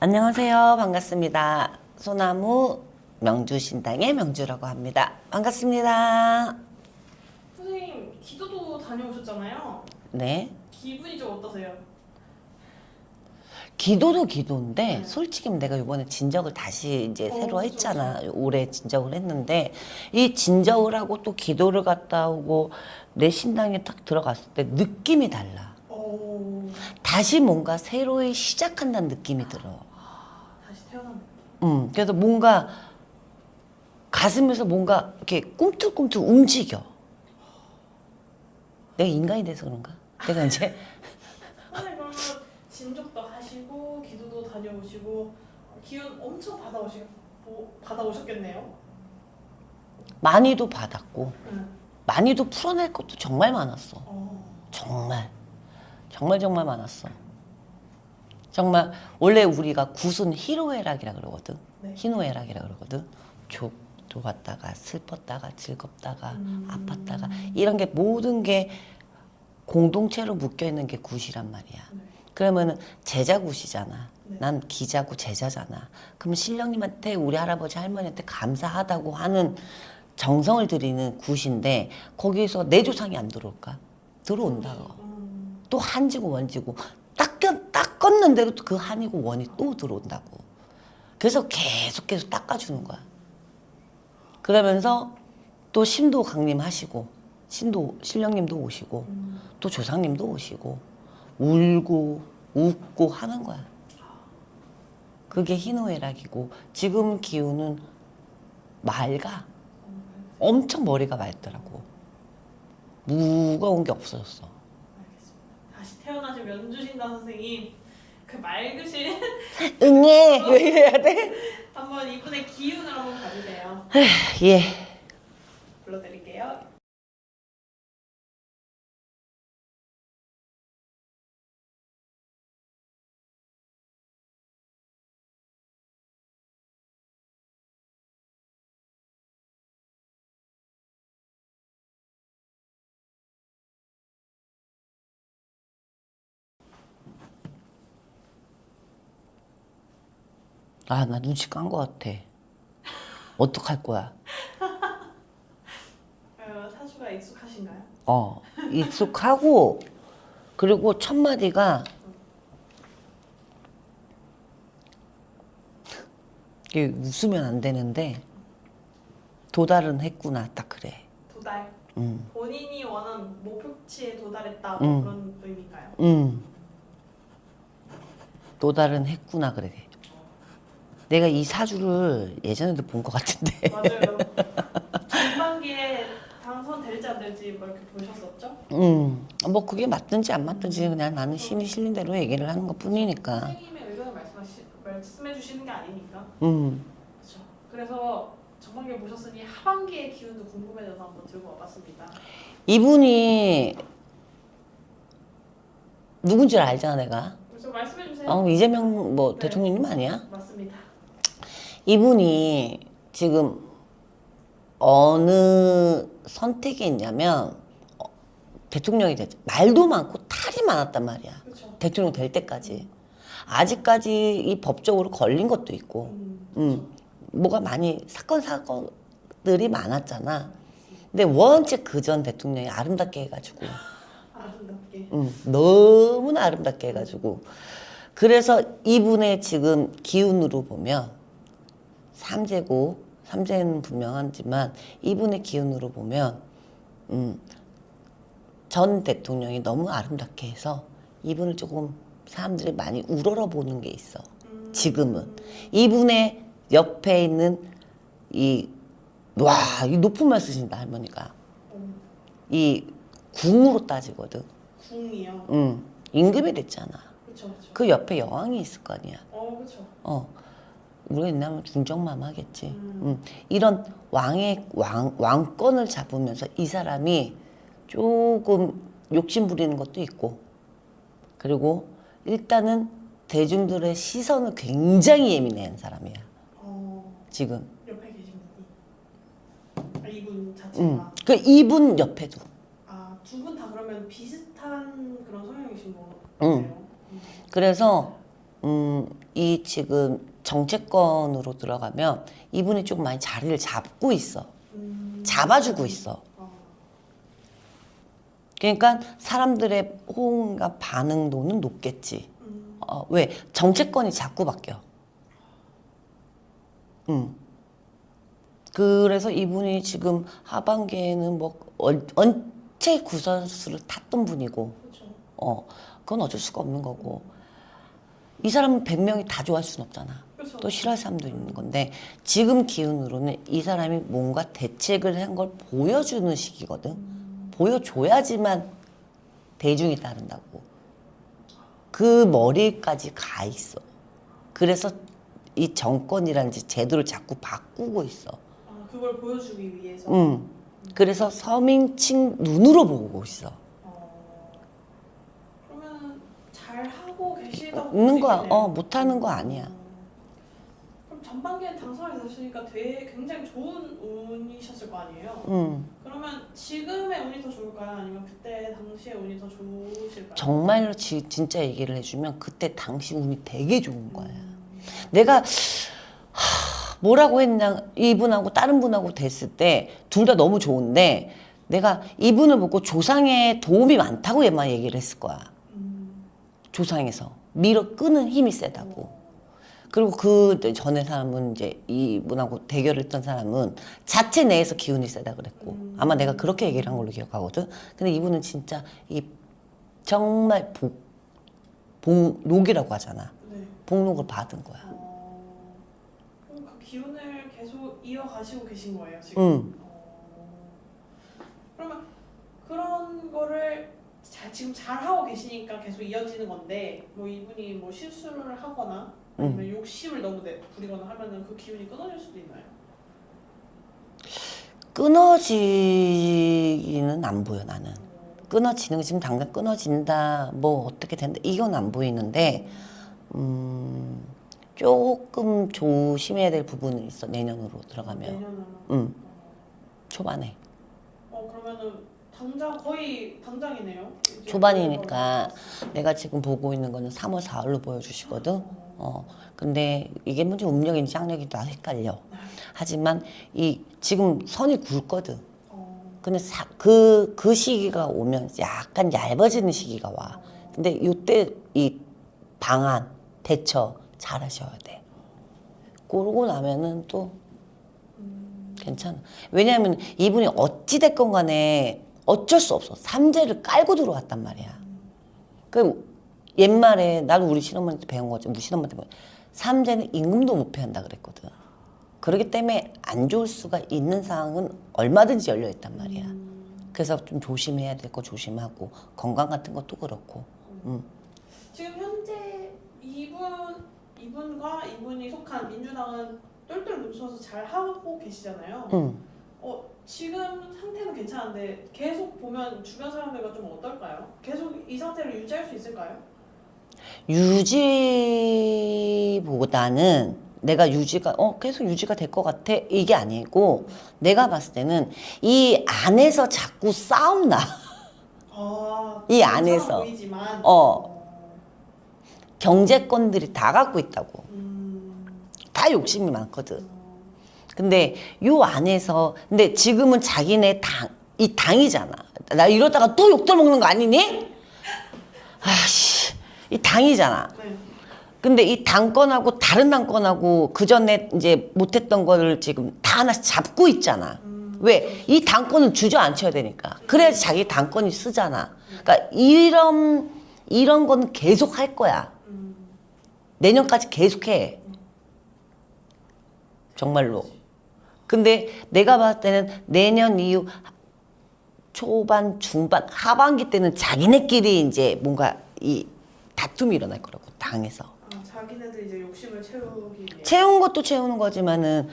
안녕하세요. 반갑습니다. 소나무 명주신당의 명주라고 합니다. 반갑습니다. 선생님, 기도도 다녀오셨잖아요. 네. 기분이 좀 어떠세요? 기도도 기도인데 네. 솔직히 내가 이번에 진적을 다시 이제 새로 그쵸, 했잖아. 올해 진적을 했는데 이 진적을 하고 또 기도를 갔다 오고 내 신당에 딱 들어갔을 때 느낌이 달라. 오, 다시 뭔가 새로이 시작한다는 느낌이 들어. 다시 태어난 느낌. 그래서 뭔가 가슴에서 뭔가 이렇게 꿈틀꿈틀 움직여. 내가 인간이 돼서 그런가? 내가 이제 선생님 그러면 진족도 하시고 기도도 다녀오시고 기운 엄청 받아오셨겠네요. 많이도 받았고 응. 많이도 풀어낼 것도 정말 많았어. 어, 정말 정말 많았어. 정말 원래 우리가 굿은 희로애락이라 그러거든. 네. 희노애락이라 그러거든. 좋았다가 슬펐다가 즐겁다가 아팠다가 음. 이런 게 모든 게 공동체로 묶여 있는 게 굿이란 말이야. 네. 그러면은 제자 굿이잖아. 네. 난 기자고 제자잖아. 그럼 신령님한테 우리 할아버지 할머니한테 감사하다고 하는 정성을 들이는 굿인데 거기서 내 조상이 안 들어올까? 들어온다고. 또 한지고 원지고 닦았는데도 그 한이고 원이 또 들어온다고. 그래서 계속 닦아주는 거야. 그러면서 또 심도 강림하시고 신령님도 오시고 또 조상님도 오시고 울고 웃고 하는 거야. 그게 희노애락이고 지금 기운은 맑아. 엄청 머리가 맑더라고. 무거운 게 없어졌어. 알겠습니다. 다시 태어나신 면주신다 선생님, 그 맑으신 응애 왜 이래야 돼? 한번 이분의 기운을 한번 봐주세요. 예. 불러드릴게요. 아, 나 눈치 깐 거 같아. 어떡할 거야? 사주가 익숙하신가요? 익숙하고 그리고 첫 마디가 이게 웃으면 안 되는데 도달은 했구나 딱 그래. 도달. 음. 본인이 원하는 목표치에 도달했다 그런 의미인가요? 도달은 했구나 그래. 내가 이 사주를 예전에도 본 것 같은데. 맞아요. 전반기에 당선될지 안 될지 뭐 이렇게 보셨었죠? 뭐 그게 맞든지 안 맞든지 그냥 나는 신이 실린 대로 얘기를 하는 것 뿐이니까. 선생님의 의견을 말씀해 주시는 게 아니니까. 음. 그렇죠. 그래서 전반기에 보셨으니 하반기의 기운도 궁금해져서 한번 들고 와봤습니다. 이분이 누군지 알잖아 내가. 그래서 말씀해 주세요. 이재명 뭐 네. 대통령님 아니야? 맞습니다. 이분이 지금 어느 선택이 있냐면 대통령이 됐지. 말도 많고 탈이 많았단 말이야. 그렇죠. 대통령 될 때까지. 아직까지 이 법적으로 걸린 것도 있고 뭐가 많이 사건들이 많았잖아. 근데 원체 그전 대통령이 아름답게 해가지고 아름답게. 너무나 아름답게 해가지고 그래서 이분의 지금 기운으로 보면 삼재는 분명하지만 이분의 기운으로 보면 전 대통령이 너무 아름답게 해서 이분을 조금 사람들이 많이 우러러 보는 게 있어. 지금은 이분의 옆에 있는 이 높은 말 쓰신다 할머니가. 이 궁으로 따지거든. 궁이요. 임금이 됐잖아. 그렇죠, 그렇죠. 그 옆에 여왕이 있을 거 아니야. 그렇죠. 우리가 옛날에 중정만 하겠지. 이런 왕권을 잡으면서 이 사람이 조금 욕심 부리는 것도 있고, 그리고 일단은 대중들의 시선을 굉장히 예민해한 사람이야. 지금. 옆에 계신 분이. 이분 자체가. 그 이분 옆에도. 두 분 다 그러면 비슷한 그런 성향이신 거예요? 그래서 이 지금 정체권으로 들어가면 이분이 조금 많이 자리를 잡고 있어. 잡아주고 있어. 그러니까 사람들의 호응과 반응도는 높겠지. 왜? 정체권이 자꾸 바뀌어. 그래서 이분이 지금 하반기에는 뭐 원체 구설수를 탔던 분이고, 그렇죠. 그건 어쩔 수가 없는 거고. 이 사람은 100명이 다 좋아할 수는 없잖아. 그렇죠. 또 싫어할 사람도 있는 건데 지금 기운으로는 이 사람이 뭔가 대책을 한 걸 보여주는 시기거든. 보여줘야지만 대중이 따른다고. 그 머리까지 가 있어. 그래서 이 정권이라든지 제도를 자꾸 바꾸고 있어. 아, 그걸 보여주기 위해서. 그래서 서민층 눈으로 보고 있어. 그러면 잘 하고 계시다고 있는 거야. 보시겠네요. 못하는 거 아니야. 그럼 전반기에 당선이 되시니까 되게 굉장히 좋은 운이셨을 거 아니에요? 그러면 지금의 운이 더 좋을까요? 아니면 그때 당시의 운이 더 좋으실까요? 정말로 진짜 얘기를 해주면 그때 당시 운이 되게 좋은 거야. 내가 뭐라고 했냐, 이분하고 다른 분하고 됐을 때 둘 다 너무 좋은데 내가 이분을 보고 조상의 도움이 많다고 얘만 얘기를 했을 거야. 조상에서 밀어 끄는 힘이 세다고. 그리고 그 전에 사람은 이제 이분하고 대결을 했던 사람은 자체 내에서 기운이 세다 그랬고 아마 내가 그렇게 얘기를 한 걸로 기억하거든. 근데 이분은 진짜 이 정말 복록이라고 하잖아. 네. 복록을 받은 거야. 그럼 그 기운을 계속 이어가시고 계신 거예요 지금? 그러면 그런 거를 지금 잘 하고 계시니까 계속 이어지는 건데 뭐 이분이 뭐 실수를 하거나 아니면 욕심을 너무 부리거나 하면은 그 기운이 끊어질 수도 있나요? 끊어지기는 안 보여 나는. 끊어지는 거 지금 당장 끊어진다 뭐 어떻게 된다 이건 안 보이는데 조금 조심해야 될 부분은 있어. 내년으로 들어가면. 내년은. 초반에. 그러면은 당장 거의 당장이네요. 이제 초반이니까 내가 지금 보고 있는 거는 3월 4월로 보여주시거든. 근데 이게 문제 음력인지 쌍력인지 다 헷갈려. 하지만 이 지금 선이 굵거든. 근데 그 시기가 오면 약간 얇아지는 시기가 와. 근데 이때 이 방안 대처 잘 하셔야 돼. 그러고 나면은 또 괜찮아. 왜냐하면 이분이 어찌됐건 간에 어쩔 수 없어. 삼재를 깔고 들어왔단 말이야. 그 옛말에 나도 우리 신어머니한테 배운 거지. 우리 신어머니한테 배운 삼재는 임금도 못 피한다 그랬거든. 그렇기 때문에 안 좋을 수가 있는 상황은 얼마든지 열려 있단 말이야. 그래서 좀 조심해야 될 거 조심하고 건강 같은 것도 그렇고. 지금 현재 이분과 이분이 속한 민주당은 똘똘 뭉쳐서 잘 하고 계시잖아요. 지금 상태는 괜찮은데 계속 보면 주변 사람들과 좀 어떨까요? 계속 이 상태를 유지할 수 있을까요? 유지보다는 내가 유지가 계속 유지가 될 것 같아 이게 아니고 내가 봤을 때는 이 안에서 자꾸 싸움나. 이 안에서 보이지만. 경제권들이 다 갖고 있다고. 다 욕심이 많거든. 근데 요 안에서 근데 지금은 자기네 이 당이잖아. 나 이러다가 또 욕들 먹는 거 아니니? 아씨, 이 당이잖아. 네. 근데 이 당권하고 다른 당권하고 그 전에 이제 못했던 거를 지금 다 하나씩 잡고 있잖아. 왜? 이 당권은 주저앉혀야 되니까. 그래야지 자기 당권이 쓰잖아. 그러니까 이런 거는 계속 할 거야. 내년까지 계속해. 정말로. 근데 내가 봤을 때는 내년 이후 초반, 중반, 하반기 때는 자기네끼리 이제 뭔가 이 다툼이 일어날 거라고, 당에서. 자기네들 이제 욕심을 채우기 위해. 채운 것도 채우는 거지만은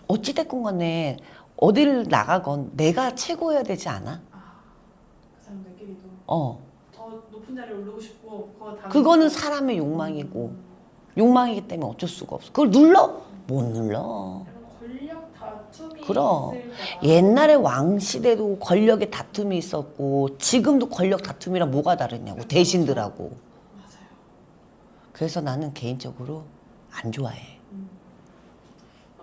어찌됐건 간에 어디를 나가건 내가 최고여야 되지 않아? 그 사람들끼리도 어. 더 높은 자리에 오르고 싶고 그거는 사람의 욕망이고 욕망이기 때문에 어쩔 수가 없어. 그걸 눌러? 못 눌러. 권력 다툼이 그럼 있을까 봐. 옛날에 왕시대도 권력의 다툼이 있었고 지금도 권력 다툼이랑 뭐가 다르냐고, 대신들하고. 맞아요. 그래서 나는 개인적으로 안 좋아해.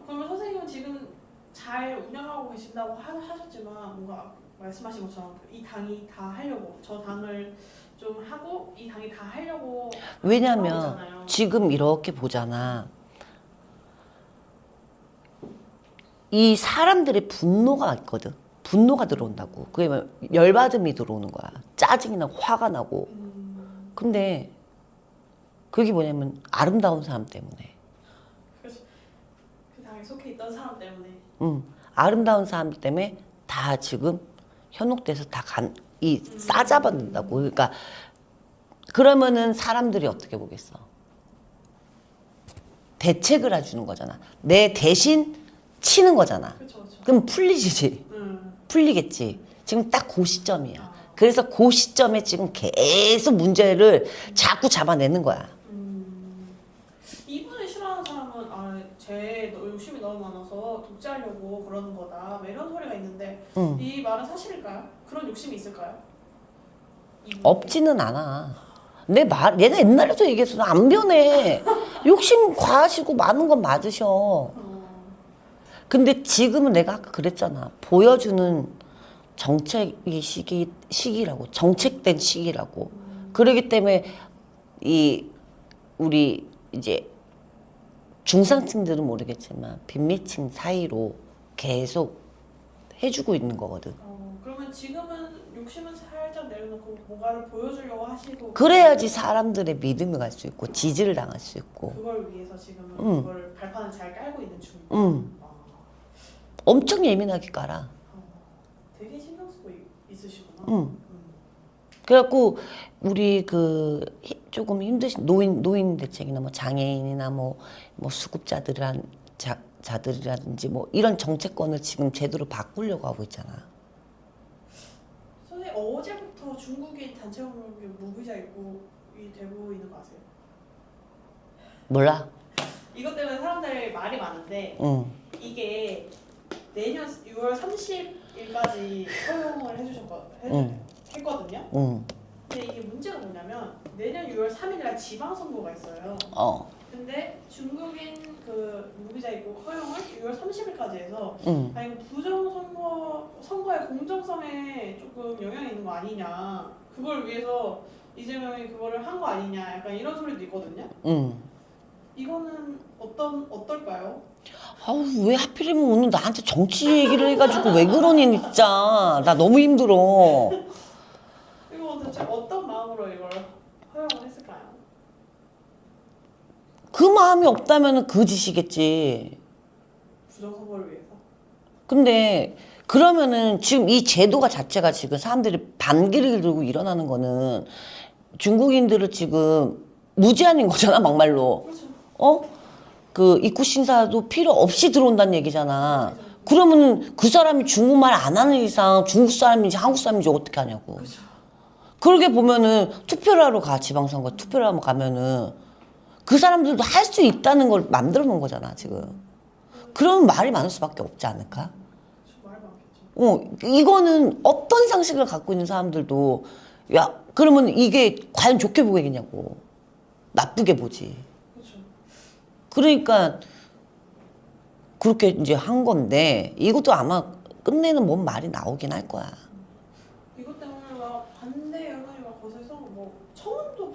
그러면 선생님은 지금 잘 운영하고 계신다고 하셨지만 뭔가 말씀하신 것처럼 이 당이 다 하려고 저 당을 좀 하고 이 당이 다 하려고 하고 왜냐면 있잖아요. 지금 이렇게 보잖아. 이 사람들의 분노가 있거든. 분노가 들어온다고. 그게 뭐 열받음이 들어오는 거야. 짜증이 나고 화가 나고. 근데 그게 뭐냐면 아름다운 사람 때문에. 그래서 그 당에 속해 있던 사람 때문에. 아름다운 사람 때문에 다 지금 현혹돼서 싸잡아낸다고. 그러니까 그러면은 사람들이 어떻게 보겠어? 대책을 해주는 거잖아. 내 대신 치는 거잖아. 그렇죠, 그렇죠. 그럼 풀리지. 풀리겠지. 지금 딱 그 시점이야. 그래서 그 시점에 지금 계속 문제를 자꾸 잡아내는 거야. 이분을 싫어하는 사람은 제 욕심이 너무 많아서 독재하려고 그러는 거다 뭐 이런 소리가 있는데 이 말은 사실일까요? 그런 욕심이 있을까요? 이분에게? 없지는 않아. 내가 옛날에도 얘기했어. 안 변해. 욕심 과하시고 많은 건 맞으셔. 근데 지금은 내가 아까 그랬잖아. 보여주는 정책이 시기라고. 정책된 시기라고. 그러기 때문에 우리 이제 중상층들은 모르겠지만 빈민층 사이로 계속 해주고 있는 거거든. 그러면 지금은 욕심은 살짝 내려놓고 뭔가를 보여주려고 하시고 그래야지 사람들의 믿음을 갈 수 있고 지지를 당할 수 있고. 그걸 위해서 지금은 그걸 발판을 잘 깔고 있는 중. 엄청 예민하게 깔아. 되게 신경 쓰고 있으시구나. 그래갖고 우리 조금 힘드신 노인 대책이나 뭐 장애인이나 뭐 자들이라든지 뭐 이런 정책권을 지금 제대로 바꾸려고 하고 있잖아. 선생님 어제부터 중국인 단체 공격이 무비자 입국이 되고 있는 거 아세요? 몰라? 이것 때문에 사람들이 말이 많은데 이게 내년 6월 30일까지 허용을 했거든요. 근데 이게 문제가 뭐냐면 내년 6월 3일날 지방선거가 있어요. 근데 중국인 무비자 입국 허용을 6월 30일까지 해서 이거 선거의 공정성에 조금 영향이 있는 거 아니냐. 그걸 위해서 이재명이 그거를 한 거 아니냐. 약간 이런 소리도 있거든요. 이거는 어떨까요? 아우 왜 하필이면 오늘 나한테 정치 얘기를 해가지고 왜 그러니 진짜. 나 너무 힘들어. 이거 대체 어떤 마음으로 이걸 허용을 했을까요? 그 마음이 없다면 그 짓이겠지. 부정선거를 위해서? 근데 그러면은 지금 이 제도가 자체가 지금 사람들이 반기를 들고 일어나는 거는 중국인들을 지금 무제한인 거잖아 막말로. 그렇죠. 그 입국 심사도 필요 없이 들어온다는 얘기잖아. 그러면 그 사람이 중국말 안 하는 이상 중국 사람인지 한국 사람인지 어떻게 하냐고. 그렇죠. 그러게 보면은 투표를 하러 가. 지방선거 투표를 하러 가면은 그 사람들도 할 수 있다는 걸 만들어 놓은 거잖아 지금. 그러면 말이 많을 수밖에 없지 않을까? 말 많겠죠. 이거는 어떤 상식을 갖고 있는 사람들도 야 그러면 이게 과연 좋게 보이겠냐고. 나쁘게 보지. 그렇죠. 그러니까 그렇게 이제 한 건데 이것도 아마 끝내는 뭔 말이 나오긴 할 거야. 이것 때문에 막 반대 여론이 막 거세서 뭐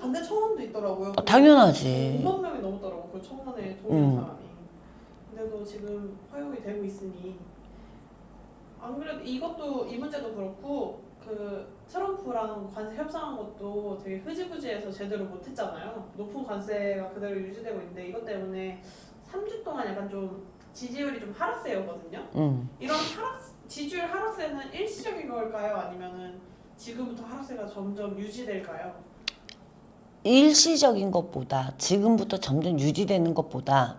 반대 청원도 있더라고요. 당연하지. 5만 명이 넘었더라고 그 청원에 동의한 사람이. 근데도 지금 허용이 되고 있으니 안 그래도 이 문제도 그렇고 트럼프랑 관세 협상한 것도 되게 흐지부지해서 제대로 못했잖아요. 높은 관세가 그대로 유지되고 있는데 이것 때문에 3주 동안 약간 좀 지지율이 좀 하락세였거든요. 이런 지지율 하락세는 일시적인 걸까요? 아니면은 지금부터 하락세가 점점 유지될까요? 일시적인 것보다 지금부터 점점 유지되는 것보다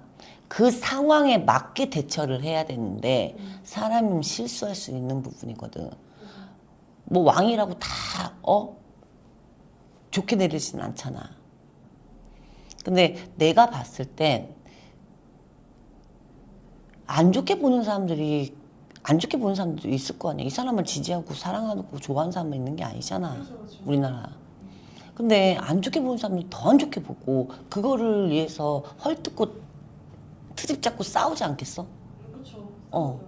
그 상황에 맞게 대처를 해야 되는데 사람이 실수할 수 있는 부분이거든. 뭐 왕이라고 다 좋게 내리진 않잖아. 근데 내가 봤을 땐 안 좋게 보는 사람들도 있을 거 아니야. 이 사람을 지지하고 사랑하고 좋아하는 사람만 있는 게 아니잖아. 그렇죠. 우리나라. 근데 안 좋게 보는 사람들이 더 안 좋게 보고 그거를 위해서 헐뜯고 트집 잡고 싸우지 않겠어? 그렇죠. 어.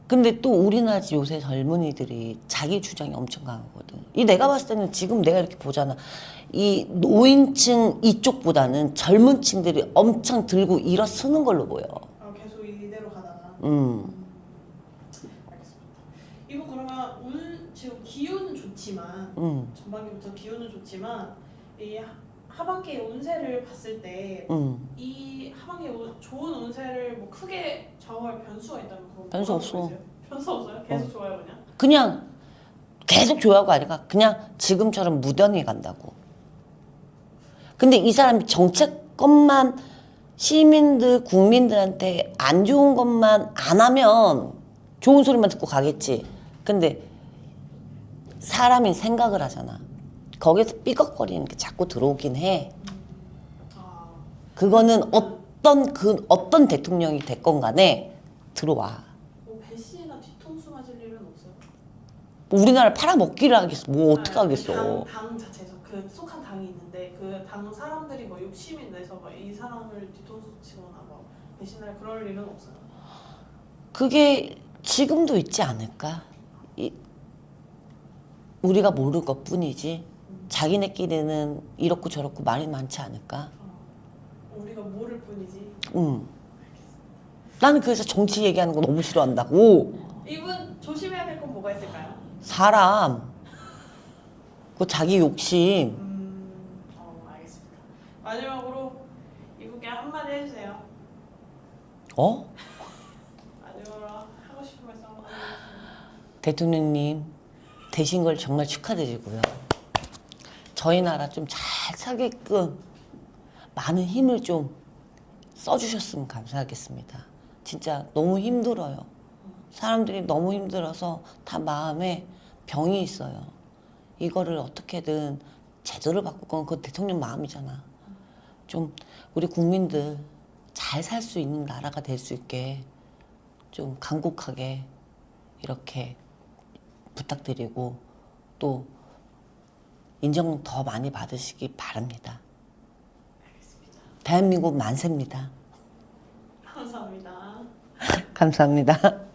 근데 또 우리나라 요새 젊은이들이 자기 주장이 엄청 강하거든. 이 내가 봤을 때는 지금 내가 이렇게 보잖아. 이 노인층 이쪽보다는 젊은 층들이 엄청 들고 일어서는 걸로 보여. 계속 이대로 가다가. 알겠습니다. 이거 그러면 지금 기운은 좋지만 전반기부터 기운은 좋지만 이 하반기 운세를 봤을 때 이 하반기 좋은 운세를 뭐 크게 좌우할 변수가 있다면 그건 변수 뭐라고 없어. 보이세요? 변수 없어요? 계속 좋아요 그냥? 그냥 계속 좋아하고 아니라 그냥 지금처럼 무던히 간다고. 근데 이 사람이 정책것만 시민들, 국민들한테 안 좋은 것만 안 하면 좋은 소리만 듣고 가겠지. 근데 사람이 생각을 하잖아. 거기서 삐걱거리는 게 자꾸 들어오긴 해. 그거는 어떤 대통령이 됐건 간에 들어와. 뭐 배신이나 뒤통수 맞을 일은 없어요? 뭐 우리나라 팔아먹기를 하겠어. 뭐 어떻게 하겠어. 당 자체에서 그 속한 당이 있는데 그 당 사람들이 뭐 욕심이 내서 막 이 사람을 뒤통수 치거나 뭐 배신할 그럴 일은 없어요? 그게 지금도 있지 않을까? 우리가 모를 것 뿐이지. 자기네끼리는 이렇고 저렇고 말이 많지 않을까? 우리가 모를 뿐이지. 나는 그래서 정치 얘기하는 거 너무 싫어한다고. 이분 조심해야 될 건 뭐가 있을까요? 사람. 그 자기 욕심. 알겠습니다. 마지막으로 이분께 한마디 해주세요. 어? 마지막으로 하고 싶은 말씀 한번 해주세요. 대통령님 되신 걸 정말 축하드리고요. 저희 나라 좀 잘 살게끔 많은 힘을 좀 써주셨으면 감사하겠습니다. 진짜 너무 힘들어요. 사람들이 너무 힘들어서 다 마음에 병이 있어요. 이거를 어떻게든 제도를 바꿀 건 그 대통령 마음이잖아. 좀 우리 국민들 잘 살 수 있는 나라가 될 수 있게 좀 간곡하게 이렇게 부탁드리고 또 인정 더 많이 받으시기 바랍니다. 알겠습니다. 대한민국 만세입니다. 감사합니다. 감사합니다.